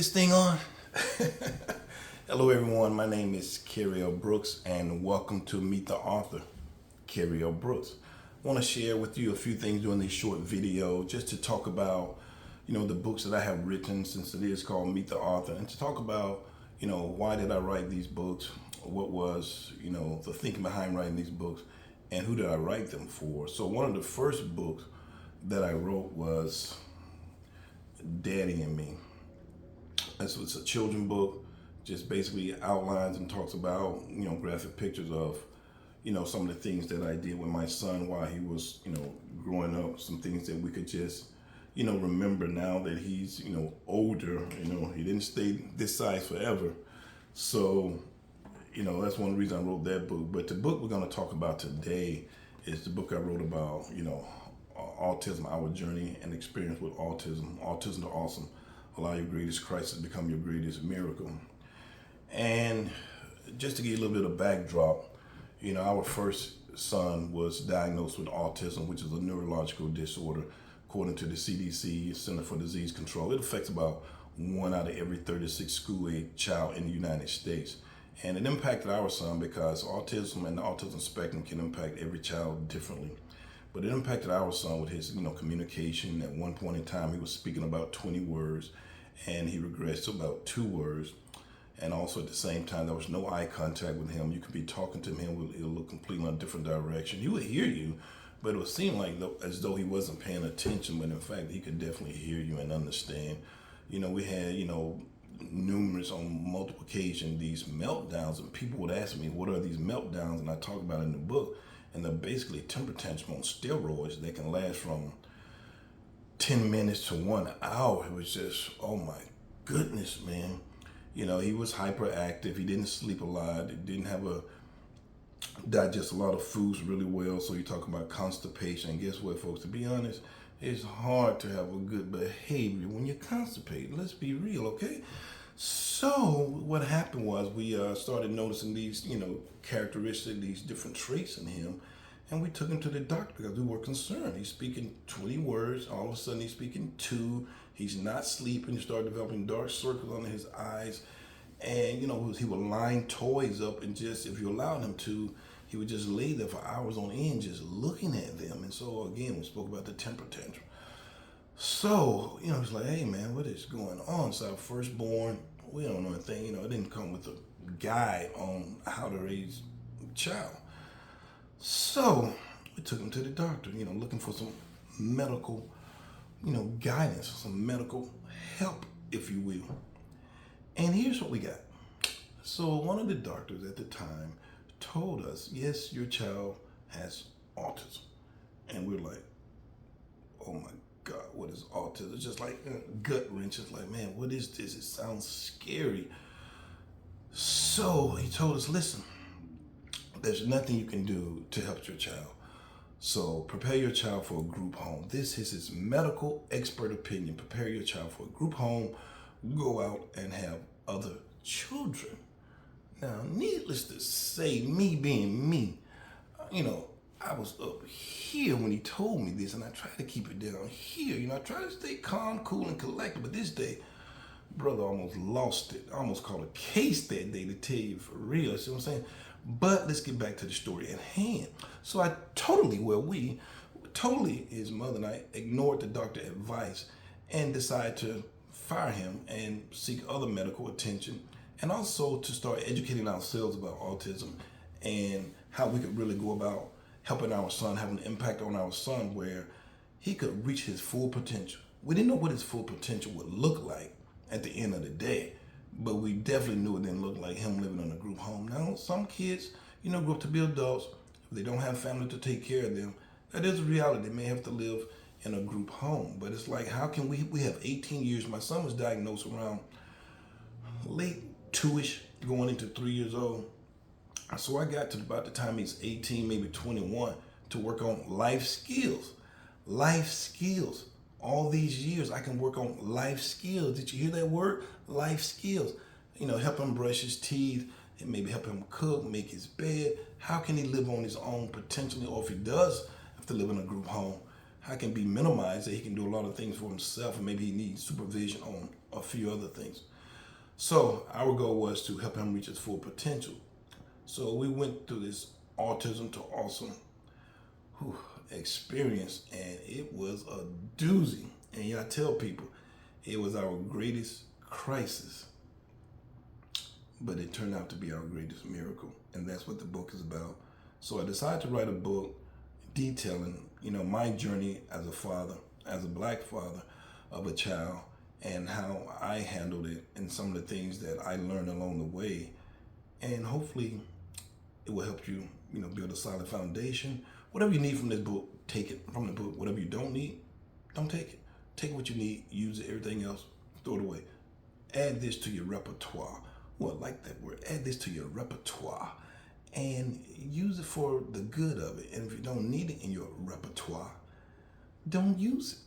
this thing on? Hello everyone, my name is Kerry Brooks and welcome to Meet the Author, Kerry Brooks. I want to share with you a few things during this short video just to talk about, the books that I have written, since it is called Meet the Author, and to talk about, why did I write these books? What was, the thinking behind writing these books, and who did I write them for? So one of the first books that I wrote was Daddy and Me. This was a children's book, just basically outlines and talks about, graphic pictures of, some of the things that I did with my son while he was, growing up, some things that we could just, remember now that he's, older, he didn't stay this size forever. So, that's one reason I wrote that book. But the book we're going to talk about today is the book I wrote about, autism, our journey and experience with autism. Autism to Awesome. Allow your greatest crisis to become your greatest miracle. And just to give you a little bit of backdrop, our first son was diagnosed with autism, which is a neurological disorder. According to the CDC, Center for Disease Control, it affects about 1 out of every 36 school-age child in the United States. And it impacted our son because autism and the autism spectrum can impact every child differently. But it impacted our son with his, communication. At one point in time, he was speaking about 20 words, and he regressed to about 2 words. And also at the same time, there was no eye contact with him. You could be talking to him, he'll look completely in a different direction. He would hear you, but it would seem like as though he wasn't paying attention. But in fact, he could definitely hear you and understand. We had, numerous on multiple occasions these meltdowns, and people would ask me, what are these meltdowns? And I talk about it in the book. And they're basically temper tantrum on steroids that can last from 10 minutes to 1 hour. It was just, oh my goodness, man. He was hyperactive. He didn't sleep a lot. He didn't have digest a lot of foods really well. So you talk about constipation. And guess what, folks? To be honest, it's hard to have a good behavior when you're constipated. Let's be real, okay? So what happened was we started noticing these, characteristics, these different traits in him, and we took him to the doctor because we were concerned. He's speaking 20 words. All of a sudden, he's speaking 2. He's not sleeping. He started developing dark circles under his eyes, and he would line toys up, and just if you allowed him to, he would just lay there for hours on end, just looking at them. And so again, we spoke about the temper tantrum. So, it's like, hey man, what is going on? So our firstborn, we don't know anything, it didn't come with a guide on how to raise a child. So we took him to the doctor, looking for some medical, guidance, some medical help, if you will. And here's what we got. So one of the doctors at the time told us, yes, your child has autism. And we're like, oh my God, what is autism? It's just like gut wrenches. Like, man, what is this? It sounds scary. So he told us, listen, there's nothing you can do to help your child. So prepare your child for a group home. This is his medical expert opinion. Prepare your child for a group home. Go out and have other children. Now, needless to say, me being me, I was up here when he told me this, and I tried to keep it down here. I tried to stay calm, cool, and collected, but this day, brother almost lost it. I almost called a case that day, to tell you for real. See what I'm saying? But let's get back to the story at hand. So I totally, his mother and I, ignored the doctor's advice and decided to fire him and seek other medical attention, and also to start educating ourselves about autism and how we could really go about helping our son, have an impact on our son where he could reach his full potential. We didn't know what his full potential would look like at the end of the day, but we definitely knew it didn't look like him living in a group home. Now, some kids, grow up to be adults. If they don't have family to take care of them, that is a reality. They may have to live in a group home. But it's like, how can we have 18 years. My son was diagnosed around late 2-ish, going into 3 years old. So I got to about the time he's 18, maybe 21, to work on life skills. Life skills. All these years, I can work on life skills. Did you hear that word? Life skills. Help him brush his teeth, and maybe help him cook, make his bed. How can he live on his own potentially? Or if he does have to live in a group home, how it can be minimized, that he can do a lot of things for himself, and maybe he needs supervision on a few other things. So our goal was to help him reach his full potential. So we went through this Autism to Awesome experience, and it was a doozy. And I tell people, it was our greatest crisis, but it turned out to be our greatest miracle, and that's what the book is about. So I decided to write a book detailing, my journey as a father, as a black father of a child, and how I handled it, and some of the things that I learned along the way. And hopefully it will help you, build a solid foundation. Whatever you need from this book, take it from the book. Whatever you don't need, don't take it. Take what you need, use it, everything else, throw it away. Add this to your repertoire. Well, I like that word. Add this to your repertoire and use it for the good of it. And if you don't need it in your repertoire, don't use it.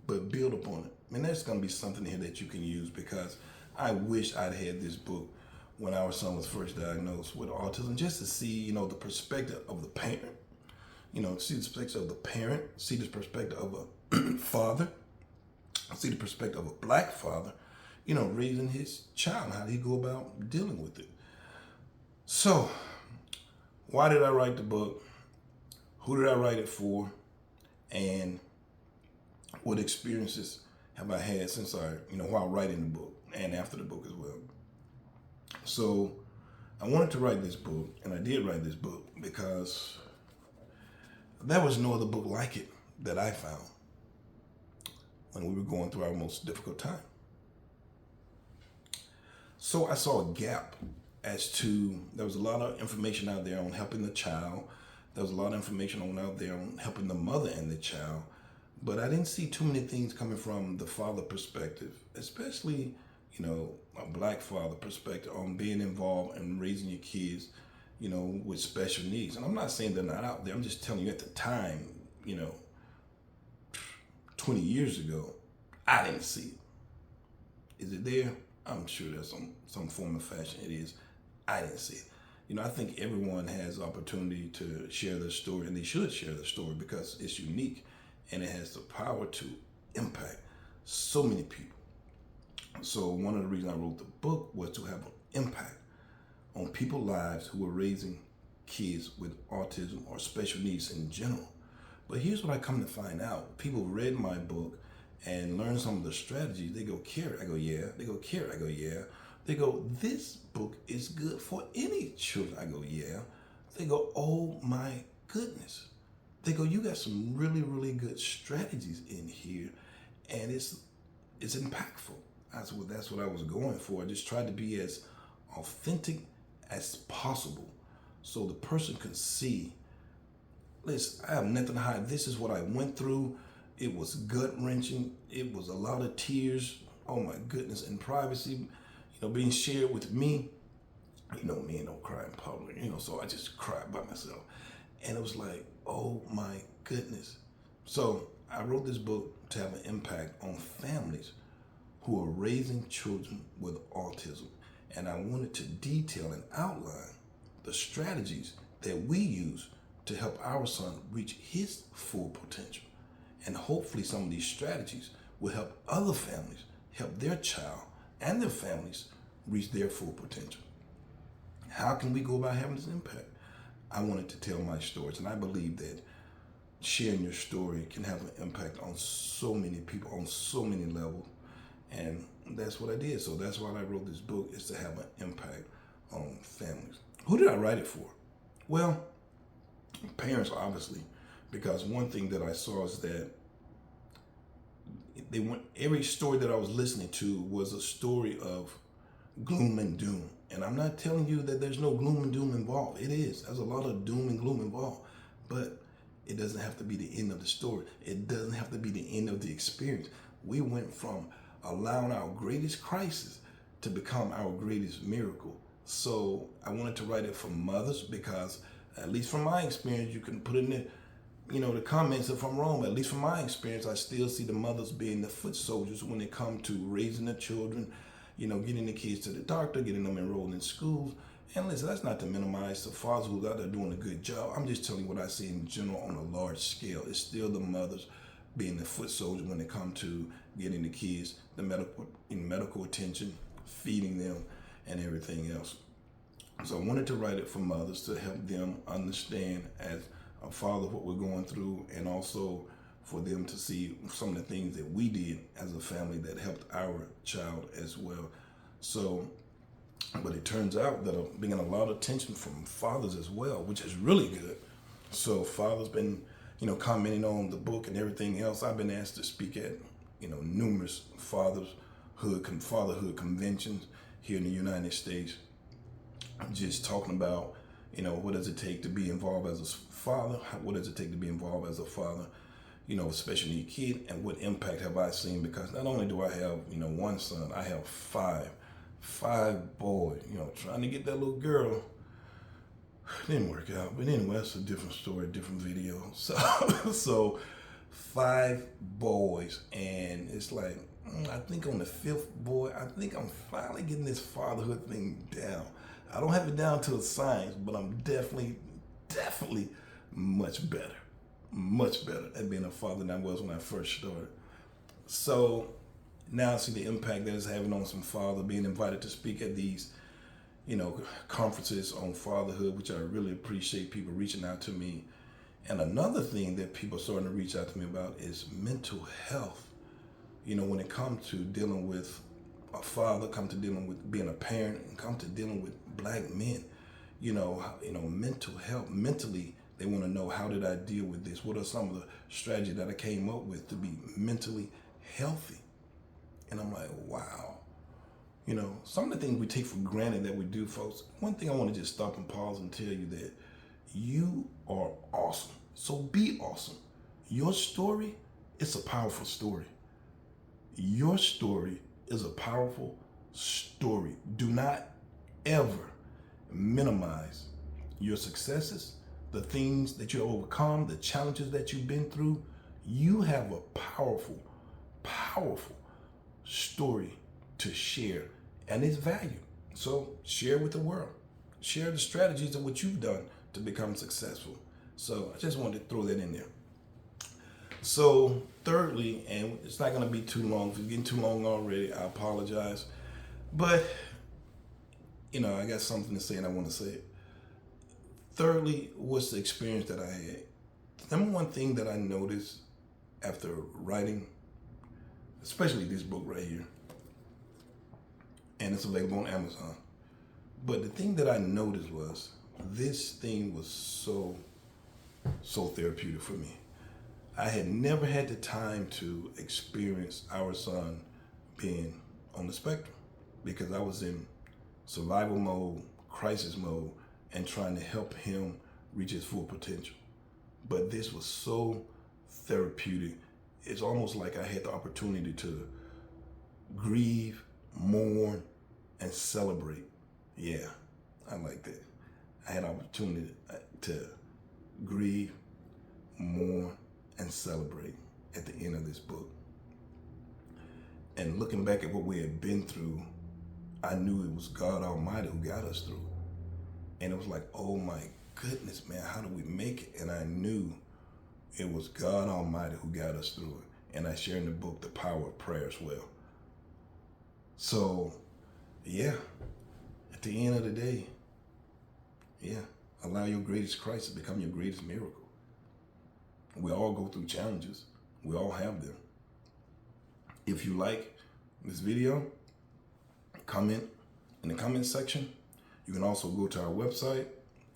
But build upon it. And there's going to be something here that you can use, because I wish I'd had this book when our son was first diagnosed with autism, just to see, the perspective of the parent. See the perspective of the parent, see the perspective of a father, see the perspective of a black father, raising his child, how did he go about dealing with it. So, why did I write the book? Who did I write it for? And what experiences have I had since while writing the book and after the book as well. So, I wanted to write this book, and I did write this book because there was no other book like it that I found when we were going through our most difficult time. So I saw a gap as to, there was a lot of information out there on helping the child. There was a lot of information out there on helping the mother and the child. But I didn't see too many things coming from the father perspective, especially, a black father perspective on being involved in raising your kids, with special needs. And I'm not saying they're not out there. I'm just telling you at the time, 20 years ago, I didn't see it. Is it there? I'm sure there's some form of fashion it is. I didn't see it. I think everyone has the opportunity to share their story, and they should share their story, because it's unique and it has the power to impact so many people. So one of the reasons I wrote the book was to have an impact on people's lives who are raising kids with autism or special needs in general. But here's what I come to find out. People read my book and learn some of the strategies. They go, Kerry. I go, yeah. They go, Kerry. I go, yeah. They go, this book is good for any children. I go, yeah. They go, oh my goodness. They go, you got some really, really good strategies in here, and it's impactful. That's what I was going for. I just tried to be as authentic as possible, so the person can see, listen, I have nothing to hide. This is what I went through. It was gut-wrenching. It was a lot of tears. Oh my goodness, in privacy, being shared with me. Me don't cry in public, so I just cried by myself. And it was like, oh my goodness. So I wrote this book to have an impact on families who are raising children with autism. And I wanted to detail and outline the strategies that we use to help our son reach his full potential. And hopefully some of these strategies will help other families help their child and their families reach their full potential. How can we go about having this impact? I wanted to tell my stories, and I believe that sharing your story can have an impact on so many people on so many levels. And that's what I did. So that's why I wrote this book, is to have an impact on families. Who did I write it for? Well, parents, obviously, because one thing that I saw is that every story that I was listening to was a story of gloom and doom. And I'm not telling you that there's no gloom and doom involved. It is. There's a lot of doom and gloom involved. But it doesn't have to be the end of the story. It doesn't have to be the end of the experience. We went from allowing our greatest crisis to become our greatest miracle. So I wanted to write it for mothers, because at least from my experience, you can put in the comments if I'm wrong, but at least from my experience, I still see the mothers being the foot soldiers when it comes to raising the children, getting the kids to the doctor, getting them enrolled in schools, And listen, that's not to minimize the fathers who are out there doing a good job. I'm just telling you what I see in general on a large scale. It's still the mothers being the foot soldier when it comes to getting the kids the medical attention, feeding them, and everything else. So I wanted to write it for mothers to help them understand as a father what we're going through, and also for them to see some of the things that we did as a family that helped our child as well. So, but it turns out that I'm getting a lot of attention from fathers as well, which is really good. So fathers been, commenting on the book and everything else. I've been asked to speak at, numerous fatherhood conventions here in the United States. I'm just talking about, what does it take to be involved as a father? What does it take to be involved as a father? Especially a kid, and what impact have I seen? Because not only do I have, one son, I have five boys, trying to get that little girl. Didn't work out. But anyway, that's a different story, different video. So 5 boys, and it's like, I think on the 5th boy, I think I'm finally getting this fatherhood thing down. I don't have it down to a science, but I'm definitely much better at being a father than I was when I first started. So now I see the impact that it's having on some father, being invited to speak at these, conferences on fatherhood, which I really appreciate people reaching out to me. And another thing that people are starting to reach out to me about is mental health. When it comes to dealing with a father, come to dealing with being a parent, and come to dealing with black men, mental health, mentally, they want to know, how did I deal with this? What are some of the strategies that I came up with to be mentally healthy? And I'm like, wow. Some of the things we take for granted that we do, folks. One thing I want to just stop and pause and tell you that you are awesome. So be awesome. Your story is a powerful story. Your story is a powerful story. Do not ever minimize your successes, the things that you overcome, the challenges that you've been through. You have a powerful story to share, and it's value. So share with the world. Share the strategies of what you've done to become successful. So I just wanted to throw that in there. So thirdly, and it's not going to be too long. If it's getting too long already, I apologize. But, I got something to say and I want to say it. Thirdly, what's the experience that I had? The number one thing that I noticed after writing, especially this book right here, and it's available on Amazon. But the thing that I noticed was this thing was so therapeutic for me. I had never had the time to experience our son being on the spectrum, because I was in survival mode, crisis mode, and trying to help him reach his full potential. But this was so therapeutic. It's almost like I had the opportunity to grieve, mourn, and celebrate. Yeah, I like that. I had opportunity to grieve, mourn, and celebrate at the end of this book. And looking back at what we had been through, I knew it was God Almighty who got us through. And it was like, oh my goodness, man, how do we make it? And I knew it was God Almighty who got us through it. And I share in the book the power of prayer as well. So, yeah, at the end of the day, allow your greatest crisis to become your greatest miracle. We all go through challenges. We all have them. If you like this video, comment in the comment section. You can also go to our website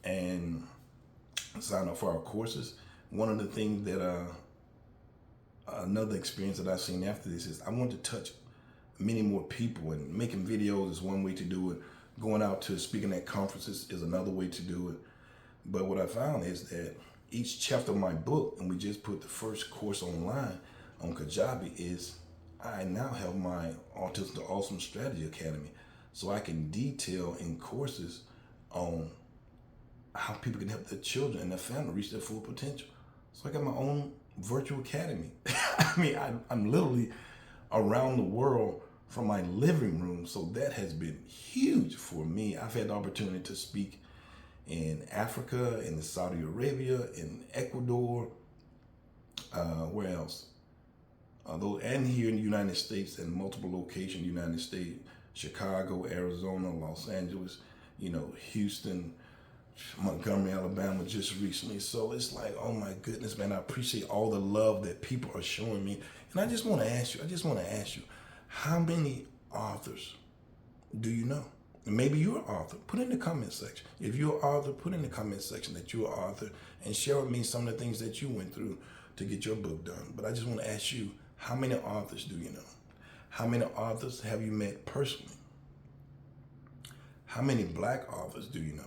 and sign up for our courses. One of the things that, another experience that I've seen after this is I want to touch many more people, and making videos is one way to do it. Going out to speaking at conferences is another way to do it. But what I found is that each chapter of my book, and we just put the first course online on Kajabi, is I now have my Autism to Awesome Strategy Academy. So I can detail in courses on how people can help their children and their family reach their full potential. So I got my own virtual academy. I mean, I'm literally around the world from my living room. So that has been huge for me. I've had the opportunity to speak in Africa, in Saudi Arabia, in Ecuador, where else? And here in the United States, in multiple locations in the United States, Chicago, Arizona, Los Angeles, Houston, Montgomery, Alabama, just recently. So it's like, oh my goodness, man, I appreciate all the love that people are showing me. And I just want to ask you, how many authors do you know? And maybe you're an author. Put it in the comment section. If you're an author, put in the comment section that you're an author and share with me some of the things that you went through to get your book done. But I just want to ask you, how many authors do you know? How many authors have you met personally? How many black authors do you know?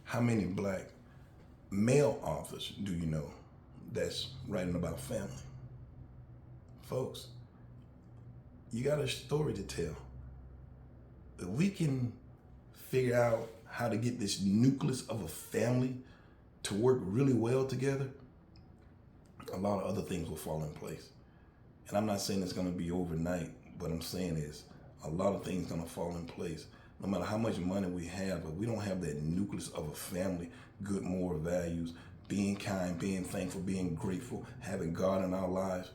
How many black male authors do you know that's writing about family? Folks, you got a story to tell. If we can figure out how to get this nucleus of a family to work really well together, a lot of other things will fall in place. And I'm not saying it's going to be overnight. What I'm saying is a lot of things going to fall in place. No matter how much money we have, but we don't have that nucleus of a family, good moral values, being kind, being thankful, being grateful, having God in our lives.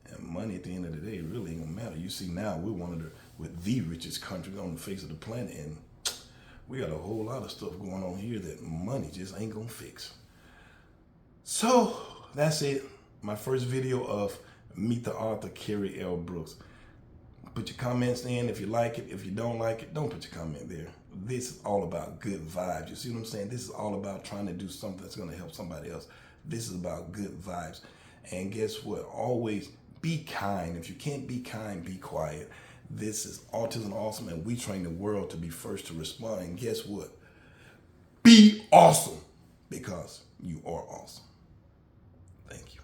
And money at the end of the day really ain't gonna matter. You see now we're with the richest country on the face of the planet, and we got a whole lot of stuff going on here that money just ain't gonna fix. So that's it. My first video of Meet the Author, Kerry L. Brooks. Put your comments in if you like it. If you don't like it, don't put your comment there. This is all about good vibes. You see what I'm saying? This is all about trying to do something that's going to help somebody else. This is about good vibes. And guess what? Always be kind. If you can't be kind, be quiet. This is Autism Awesome, and we train the world to be first to respond. And guess what? Be awesome, because you are awesome. Thank you.